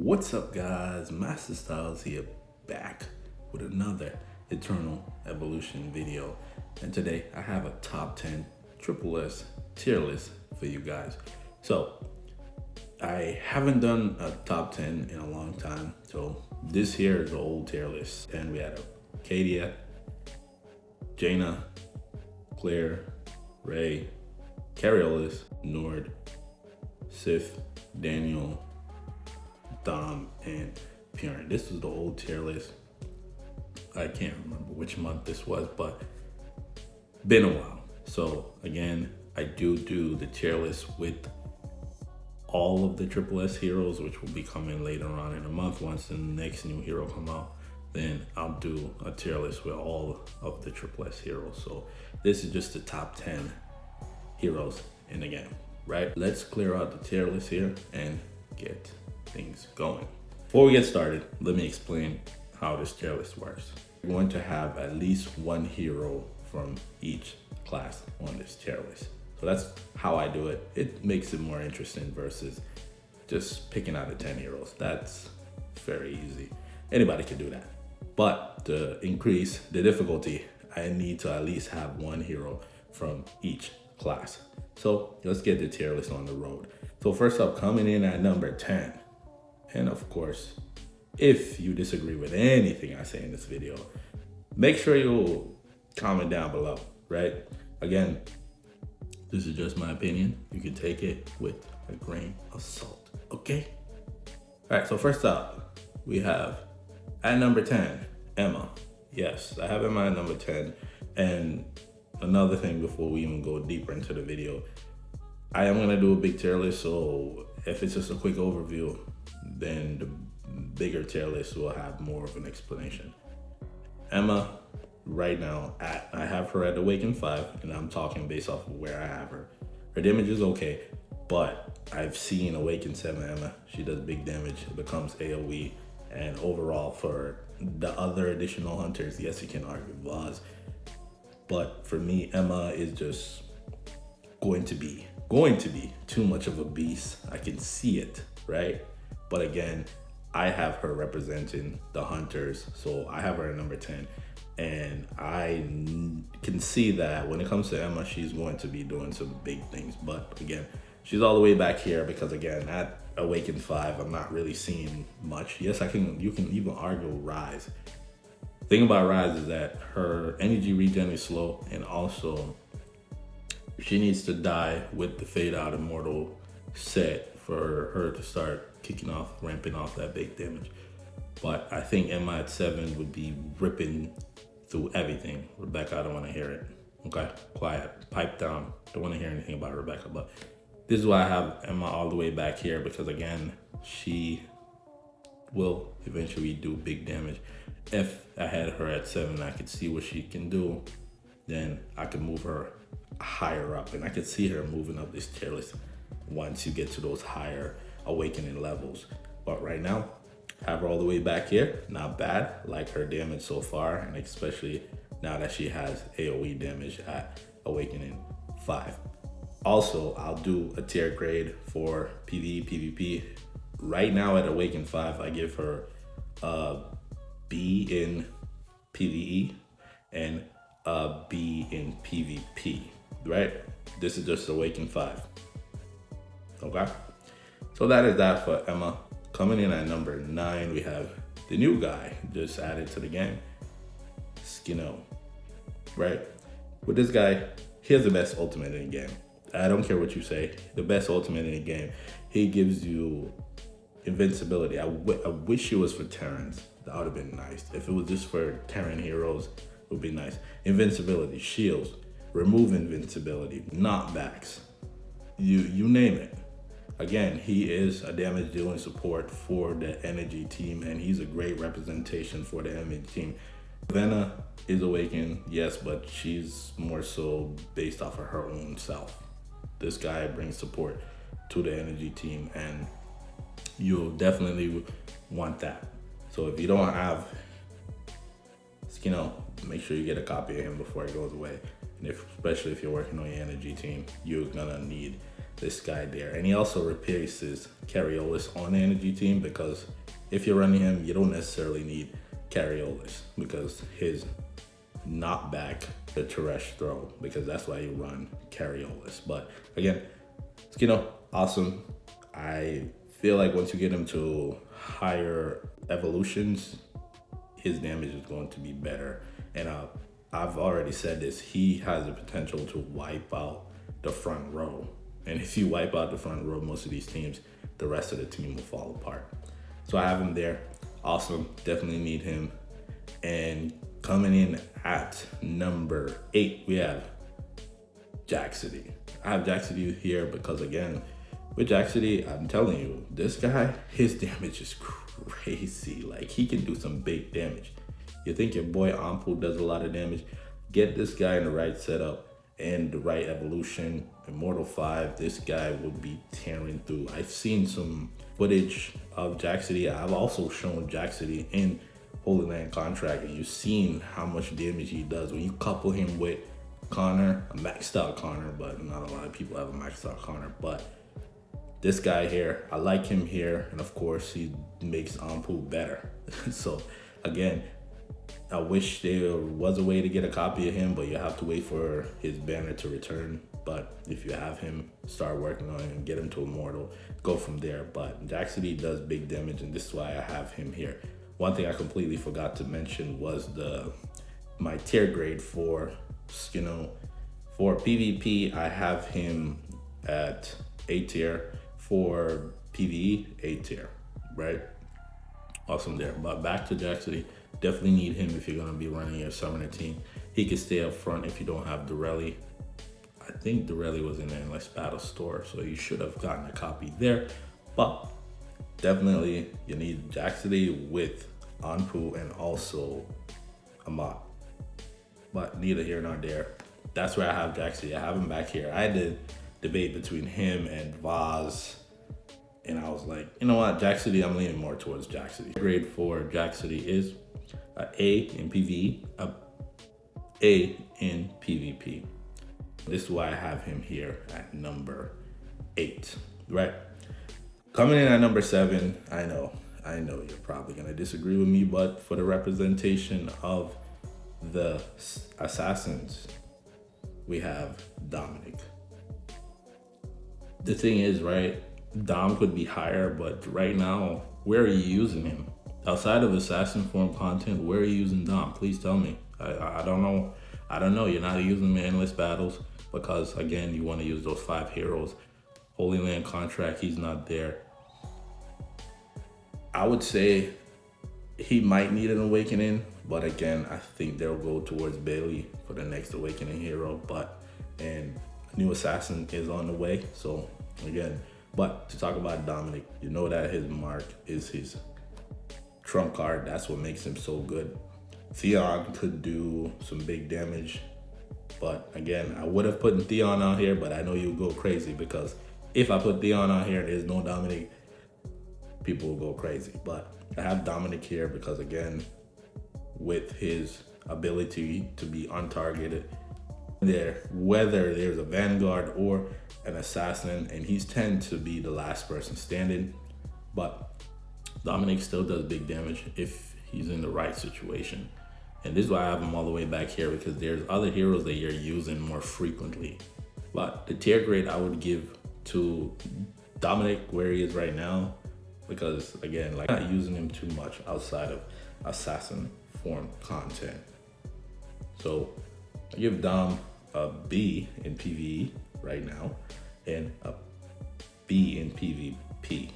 What's up, guys? Masta Styles here, back with another Eternal Evolution video. And today I have a top 10 Triple S tier list for you guys. So I haven't done a top 10 in a long time. So this here is the old tier list. And we had Kadia, Jaina, Claire, Ray, Carriolis, Nord, Sif, Daniel, Dom, and Purin. This was the old tier list. I can't remember which month this was, but been a while. So again, I do the tier list with all of the Triple S heroes, which will be coming later on in the month. Once the next new hero come out, then I'll do a tier list with all of the Triple S heroes. So this is just the top 10 heroes in the game, right? Let's clear out the tier list here and get things going. Before we get started, let me explain how this tier list works. We're going to have at least one hero from each class on this tier list. So that's how I do it. It makes it more interesting versus just picking out of 10 heroes. That's very easy. Anybody can do that. But to increase the difficulty, I need to at least have one hero from each class. So let's get the tier list on the road. So first up, coming in at number 10. And of course, if you disagree with anything I say in this video, make sure you comment down below, right? Again, this is just my opinion. You can take it with a grain of salt, okay? All right, so first up, we have at number 10, Emma. Yes, I have Emma at number 10. And another thing before we even go deeper into the video, I am gonna do a big tier list, so if it's just a quick overview, then the bigger tier list will have more of an explanation. Emma, right now, I have her at Awaken 5, and I'm talking based off of where I have her. Her damage is okay, but I've seen Awaken 7 Emma. She does big damage, it becomes AoE, and overall for the other additional hunters, yes, you can argue Vaz, but for me, Emma is just going to be too much of a beast. I can see it, right? But again, I have her representing the hunters, so I have her at number 10. And I can see that when it comes to Emma, she's going to be doing some big things. But again, she's all the way back here because again, at Awaken 5, I'm not really seeing much. Yes, you can even argue Rise. The thing about Rise is that her energy regen is slow, and also she needs to die with the Fade Out Immortal set for her to start ramping off that big damage. But I think Emma at 7 would be ripping through everything. Rebecca, I don't want to hear it. Okay, quiet, pipe down. Don't want to hear anything about Rebecca. But this is why I have Emma all the way back here, because again, she will eventually do big damage. If I had her at 7, I could see what she can do, then I could move her higher up, and I could see her moving up this tier list once you get to those higher awakening levels. But right now, have her all the way back here. Not bad, like her damage so far, and especially now that she has AoE damage at Awakening 5. Also, I'll do a tier grade for PvE, PvP. Right now at Awaken 5, I give her a B in PvE and a B in PvP, right? This is just Awaken 5, okay? So that is that for Emma. Coming in at number 9, we have the new guy just added to the game, Skino, right? With this guy, he has the best ultimate in the game. I don't care what you say, the best ultimate in the game. He gives you invincibility. I wish it was for Terrans. That would have been nice. If it was just for Terran heroes, it would be nice. Invincibility, shields, remove invincibility, knockbacks, you name it. Again, he is a damage dealing support for the energy team, and he's a great representation for the energy team. Venna is awakened, yes, but she's more so based off of her own self. This guy brings support to the energy team, and you'll definitely want that. So if you don't have Skino, make sure you get a copy of him before it goes away. And especially if you're working on your energy team, you're gonna need this guy there. And he also replaces Carriolis on the energy team, because if you're running him, you don't necessarily need Carriolis because his knockback the Teresh throw, because that's why you run Carriolis. But again, awesome. I feel like once you get him to higher evolutions, his damage is going to be better. And I've already said this, he has the potential to wipe out the front row. And if you wipe out the front row, most of these teams, the rest of the team will fall apart. So I have him there. Awesome, definitely need him. And coming in at number 8, we have Jaxity. I have Jaxity here because, again, with Jaxity, I'm telling you, this guy, his damage is crazy. Like, he can do some big damage. You think your boy Ampu does a lot of damage? Get this guy in the right setup and the right evolution. Immortal 5, this guy would be tearing through. I've seen some footage of Jaxity. I've also shown Jaxity in Holy Land Contract, and you've seen how much damage he does when you couple him with Connor, a maxed out Connor, but not a lot of people have a maxed out Connor. But this guy here, I like him here, and of course he makes Ampu better. So again, I wish there was a way to get a copy of him, but you have to wait for his banner to return. But if you have him, start working on him, get him to Immortal, go from there. But Jaxity does big damage, and this is why I have him here. One thing I completely forgot to mention was my tier grade for PvP. I have him at A tier. For PvE, A tier, right? Awesome there. But back to Jaxity, definitely need him if you're gonna be running your summoner team. He can stay up front if you don't have Durelli. I think Durelli was in the Endless Battle store, so you should have gotten a copy there. But definitely you need Jaxity with Anpu and also Amat. But neither here nor there. That's where I have Jaxity. I have him back here. I did debate between him and Vaz, and I was like, you know what, Jaxity, I'm leaning more towards Jaxity. Grade for Jaxity is a A in PvE, a A in PvP. This is why I have him here at number 8, right? Coming in at number 7, I know you're probably gonna disagree with me, but for the representation of the assassins, we have Dominic. The thing is, right, Dom could be higher, but right now, where are you using him? Outside of assassin form content, where are you using Dom? Please tell me. I don't know. I don't know. You're not using him in endless battles because, again, you want to use those 5 heroes. Holy Land Contract, he's not there. I would say he might need an awakening, but again, I think they'll go towards Bailey for the next awakening hero. And new assassin is on the way. So again, but to talk about Dominic, you know that his mark is his trump card. That's what makes him so good. Theon could do some big damage, but again, I would have put Theon on here, but I know you'll go crazy because if I put Theon on here and there's no Dominic, people will go crazy. But I have Dominic here because, again, with his ability to be untargeted, whether there's a Vanguard or an assassin, and he's tend to be the last person standing, but Dominic still does big damage if he's in the right situation. And this is why I have him all the way back here, because there's other heroes that you're using more frequently. But the tier grade I would give to Dominic where he is right now, because again, like, I'm not using him too much outside of assassin form content. So I give Dom a B in PvE right now and a B in PvP,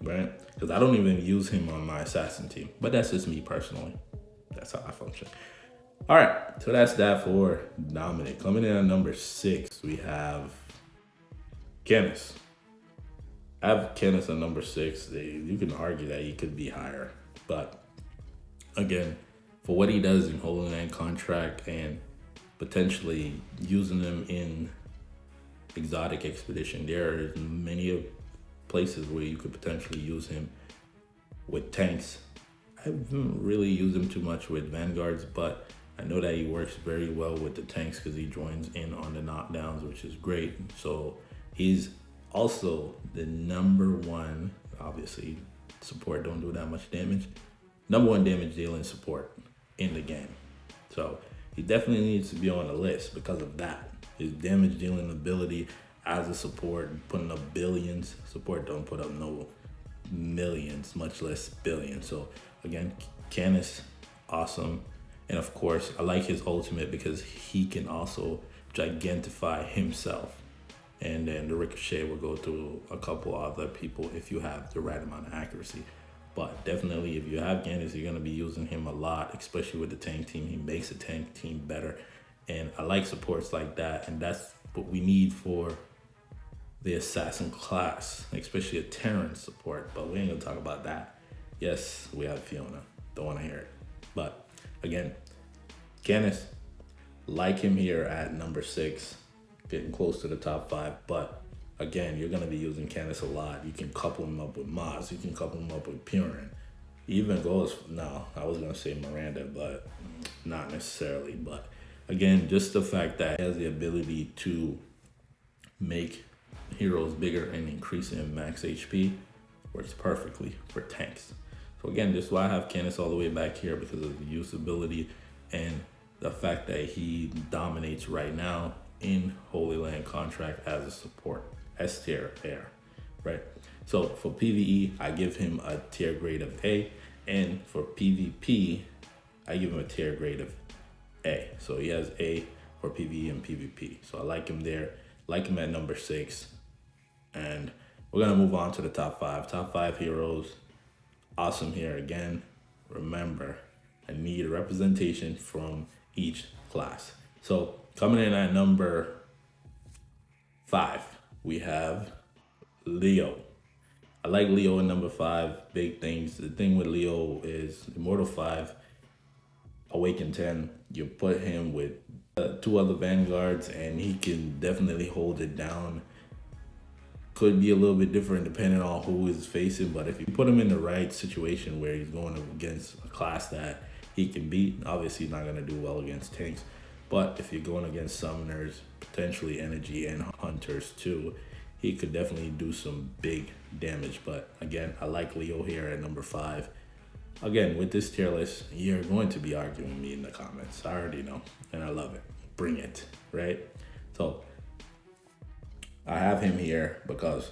right? Because I don't even use him on my assassin team, but that's just me personally. That's how I function. All right, so that's that for Dominic. Coming in at number 6, we have Kenneth. I have Kenneth at number 6. You can argue that he could be higher, but again, for what he does in Holy Land Contract and potentially using them in Exotic Expedition, there are many places where you could potentially use him with tanks. I haven't really used him too much with Vanguards, but I know that he works very well with the tanks because he joins in on the knockdowns, which is great. So he's Also, the number one, obviously, support don't do that much damage. Number one damage dealing support in the game. So he definitely needs to be on the list because of that. His damage dealing ability as a support, putting up billions. Support don't put up no millions, much less billions. So again, Canis, awesome. And of course, I like his ultimate because he can also gigantify himself. And then the ricochet will go through a couple other people if you have the right amount of accuracy. But definitely, if you have Canis, you're going to be using him a lot, especially with the tank team. He makes the tank team better. And I like supports like that. And that's what we need for the assassin class, especially a Terran support. But we ain't going to talk about that. Yes, we have Fiona. Don't want to hear it. But again, Canis, like him here at number 6, getting close to the top 5. But again, you're going to be using Canis a lot. You can couple him up with Maz. You can couple him up with Purin. He even goes, no, I was going to say Miranda, but not necessarily. But again, just the fact that he has the ability to make heroes bigger and increase in max HP works perfectly for tanks. So again, this is why I have Canis all the way back here, because of the usability and the fact that he dominates right now in Holy Land contract as a support, S tier air, right? So for PvE, I give him a tier grade of A, and for PvP, I give him a tier grade of A. So he has A for PvE and PvP. So I like him there, like him at number 6. And we're gonna move on to the top 5. Top 5 heroes, awesome here again. Remember, I need a representation from each class. So coming in at number 5, we have Leo. I like Leo in number 5. Big things. The thing with Leo is Immortal 5, Awaken 10. You put him with 2 other Vanguards and he can definitely hold it down. Could be a little bit different depending on who is facing, but if you put him in the right situation where he's going against a class that he can beat, obviously he's not going to do well against tanks. But if you're going against summoners, potentially energy and hunters too, he could definitely do some big damage. But again, I like Leo here at number 5. Again, with this tier list, you're going to be arguing with me in the comments. I already know, and I love it. Bring it, right? So I have him here because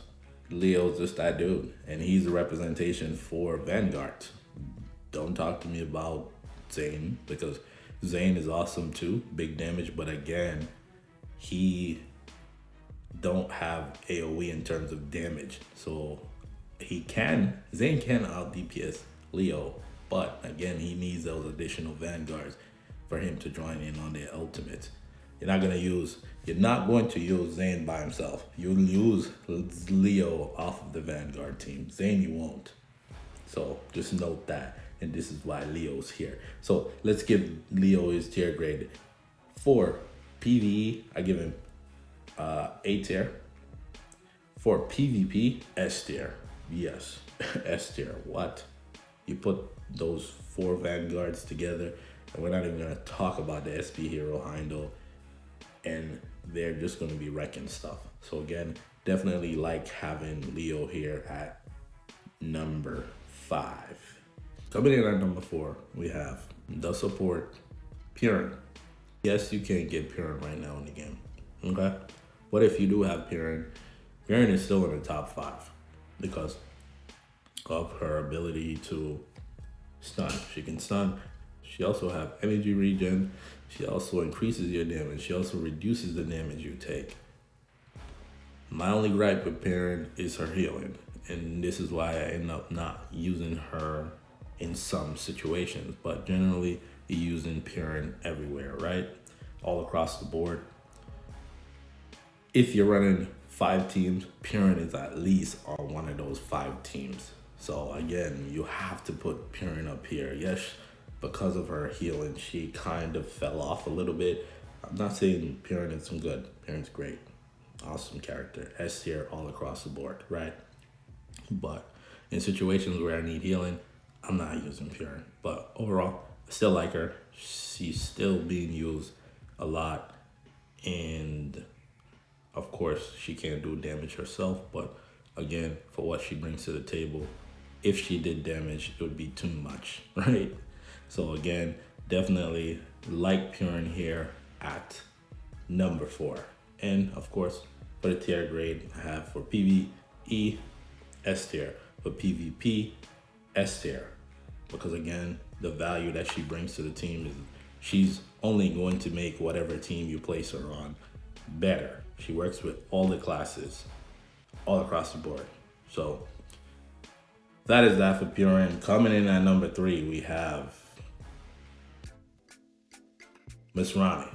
Leo's just that dude, and he's a representation for Vanguard. Don't talk to me about Zane, because Zane is awesome too, big damage, but again, he don't have AoE in terms of damage. So Zane can out DPS Leo, but again, he needs those additional Vanguards for him to join in on their ultimates. You're not going to use Zane by himself. You'll use Leo off of the Vanguard team. Zane you won't. So just note that. And this is why Leo's here. So let's give Leo his tier grade. For PvE, I give him A tier. For PvP, S tier. Yes, S tier. What? You put those 4 Vanguards together, and we're not even gonna talk about the SP hero Heindel, and they're just gonna be wrecking stuff. So again, definitely like having Leo here at number 5. Coming in at number 4, we have the support, Purin. Yes, you can't get Purin right now in the game, okay? But if you do have Purin, Purin is still in the top 5 because of her ability to stun. She can stun. She also have energy regen. She also increases your damage. She also reduces the damage you take. My only gripe with Purin is her healing, and this is why I end up not using her in some situations, but generally you're using Purin everywhere, right? All across the board. If you're running 5 teams, Purin is at least on one of those 5 teams. So again, you have to put Purin up here. Yes, because of her healing, she kind of fell off a little bit. I'm not saying Purin isn't good. Purin's great. Awesome character. S tier all across the board, right? But in situations where I need healing, I'm not using Purin. But overall, I still like her. She's still being used a lot. And Of course, she can't do damage herself, but again, for what she brings to the table, if she did damage, it would be too much, right? So again, definitely like Purin here at number 4. And of course, for the tier grade, I have for PvE, S tier. For PvP, S tier. Because again, the value that she brings to the team is she's only going to make whatever team you place her on better. She works with all the classes, all across the board. So that is that for Purin. Coming in at number 3, we have Miss Ronnie.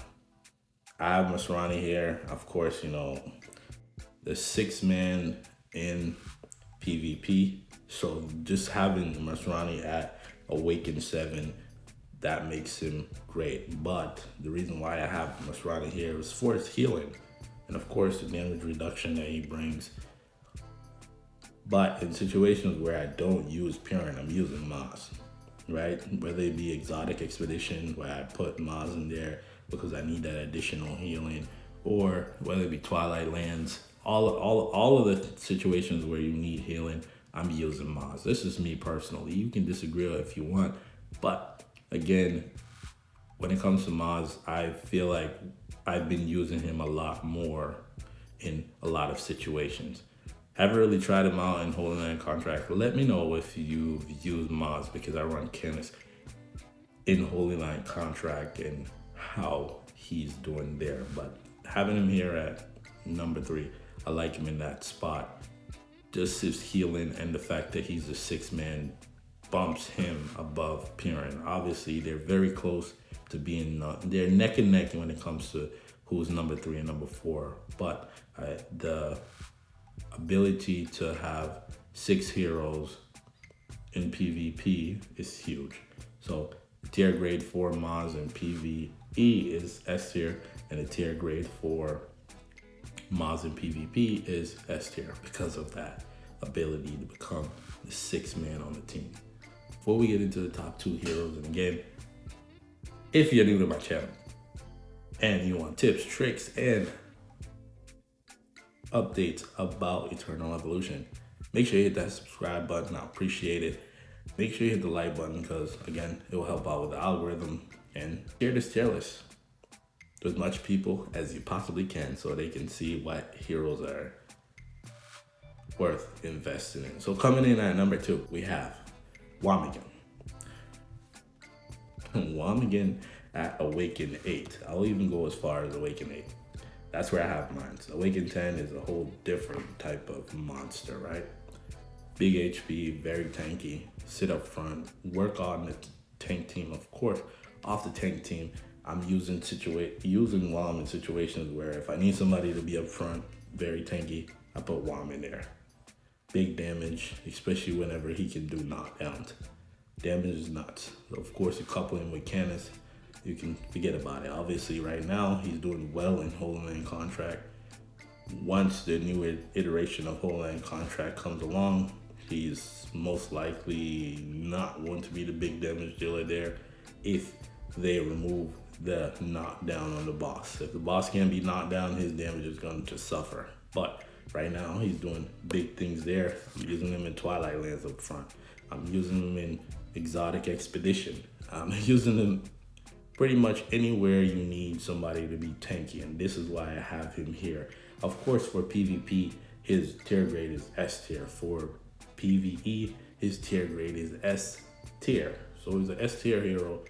I have Miss Ronnie here. Of course, you know, the 6-man in PvP. So just having Miss Ronnie at Awaken 7, that makes him great. But the reason why I have Masta Styles here is for his healing. And of course, the damage reduction that he brings. But in situations where I don't use Purin, I'm using Maz, right? Whether it be Exotic Expedition, where I put Maz in there because I need that additional healing, or whether it be Twilight Lands, all of the situations where you need healing, I'm using Maz. This is me personally. You can disagree if you want, but again, when it comes to Maz, I feel like I've been using him a lot more in a lot of situations. Haven't really tried him out in Holy Land Contract. Let me know if you've used Maz, because I run Kenneth in Holy Land Contract and how he's doing there. But having him here at number 3, I like him in that spot. Just his healing and the fact that he's a 6-man bumps him above Purin. Obviously, they're very close to being, they're neck and neck when it comes to who's number 3 and number 4. But the ability to have 6 heroes in PvP is huge. So tier grade for Maz and PvE is S tier, and the tier grade for Maz and PvP is S tier because of that ability to become the 6th man on the team. Before we get into the top 2 heroes, and again, if you're new to my channel and you want tips, tricks, and updates about Eternal Evolution, make sure you hit that subscribe button. I appreciate it. Make sure you hit the like button because, again, it will help out with the algorithm. And share this tier list to as much people as you possibly can so they can see what heroes are worth investing in. So coming in at number 2, we have Wamigan. Wamigan at Awaken 8. I'll even go as far as Awaken 8. That's where I have mine. So Awaken 10 is a whole different type of monster, right? Big HP, very tanky, sit up front, work on the tank team, of course. Off the tank team, I'm using Wam in situations where if I need somebody to be up front, very tanky, I put Wam in there. Big damage, especially whenever he can do knockdowns. Damage is nuts. So of course, you couple him with Kenneth, you can forget about it. Obviously, right now, he's doing well in Holy Land Contract. Once the new iteration of Holy Land Contract comes along, he's most likely not going to be the big damage dealer there if they remove the knockdown on the boss. If the boss can't be knocked down, his damage is going to suffer. But right now, he's doing big things there. I'm using him in Twilight Lands up front. I'm using him in Exotic Expedition. I'm using him pretty much anywhere you need somebody to be tanky, and this is why I have him here. Of course, for PvP, his tier grade is S tier. For PvE, his tier grade is S tier. So he's an S tier hero.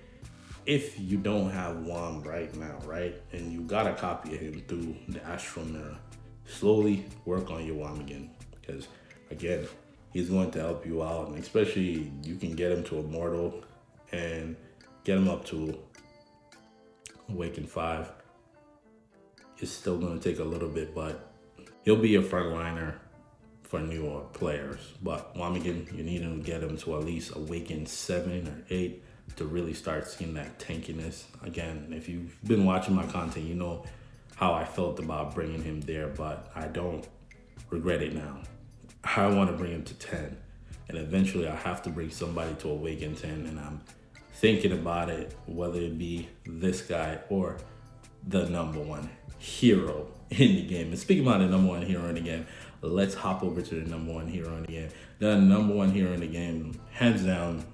If you don't have Wam right now, right, and you got a copy of him through the Astral Mirror, slowly work on your Wam again, because again, he's going to help you out, and especially you can get him to Immortal and get him up to Awaken 5. It's still going to take a little bit, but he'll be a frontliner for newer players. But Wamigan, you need to get him to at least Awaken 7 or 8 to really start seeing that tankiness. Again, if you've been watching my content, you know how I felt about bringing him there, but I don't regret it now. I want to bring him to 10, and eventually I have to bring somebody to Awaken 10, and I'm thinking about it, whether it be this guy or the number one hero in the game. And speaking about the number one hero in the game, let's hop over to the number one hero in the game. The number one hero in the game, hands down,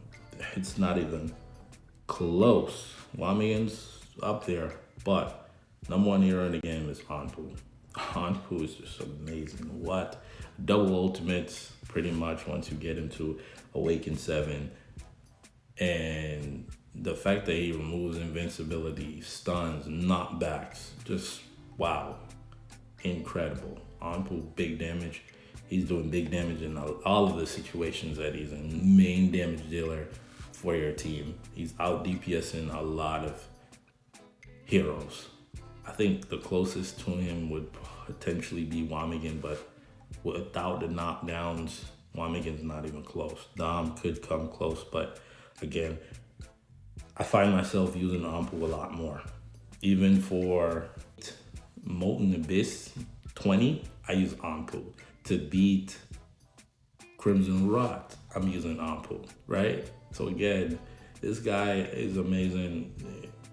it's not even close. Wamigan's up there, but number one hero in the game is Anpu. Anpu is just amazing. What? Double ultimates, pretty much, once you get into Awaken 7. And the fact that he removes invincibility, stuns, knockbacks, just wow. Incredible. Anpu, big damage. He's doing big damage in all of the situations that he's in. Main damage dealer for your team. He's out DPSing a lot of heroes. I think the closest to him would potentially be Wamigan, but without the knockdowns, Wamigan's not even close. Dom could come close, but again, I find myself using Anpu a lot more. Even for Molten Abyss 20, I use Anpu. To beat Crimson Rot, I'm using Anpu, right? So again, this guy is amazing.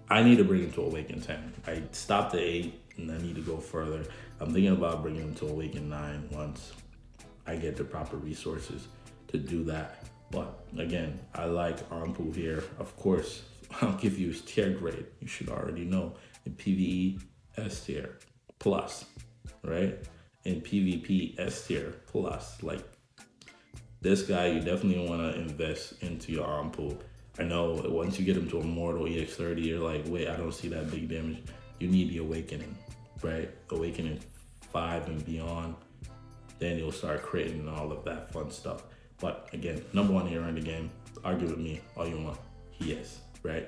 I need to bring him to Awaken 10. I stopped at 8 and I need to go further. I'm thinking about bringing him to Awaken 9 once I get the proper resources to do that. But again, I like Anpu here. Of course, I'll give you his tier grade. You should already know. In PvE, S tier plus, right? In PvP, S tier plus. Like, this guy, you definitely want to invest into your Anpu. I know once you get him to Immortal EX30, you're like, wait, I don't see that big damage. You need the Awakening, right? Awakening 5 and beyond. Then you'll start creating all of that fun stuff. But again, number one hero in the game. Argue with me all you want. He is, right?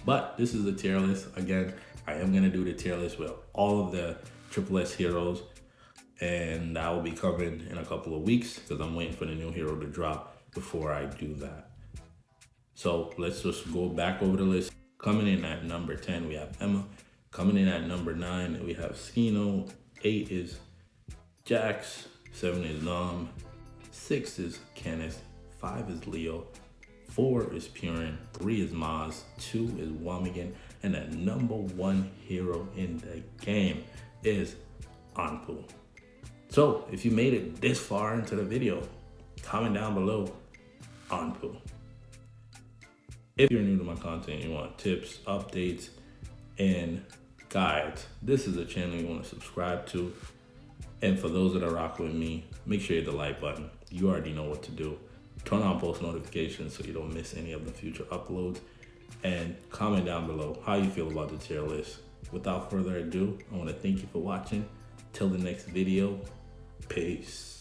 But this is the tier list. Again, I am going to do the tier list with all of the SSS heroes. And that will be coming in a couple of weeks because I'm waiting for the new hero to drop before I do that. So let's just go back over the list. Coming in at number 10, we have Emma. Coming in at number 9, we have Skino. 8 is Jax. 7 is Nom. 6 is Kenneth. 5 is Leo. 4 is Purin. 3 is Maz. 2 is Wamigan. And the number one hero in the game is Anpu. So if you made it this far into the video, comment down below Anpu. If you're new to my content, you want tips, updates, and guides, this is a channel you want to subscribe to. And for those that are rocking with me, make sure you hit the like button. You already know what to do. Turn on post notifications so you don't miss any of the future uploads. And comment down below how you feel about the tier list. Without further ado, I want to thank you for watching. Till the next video, peace.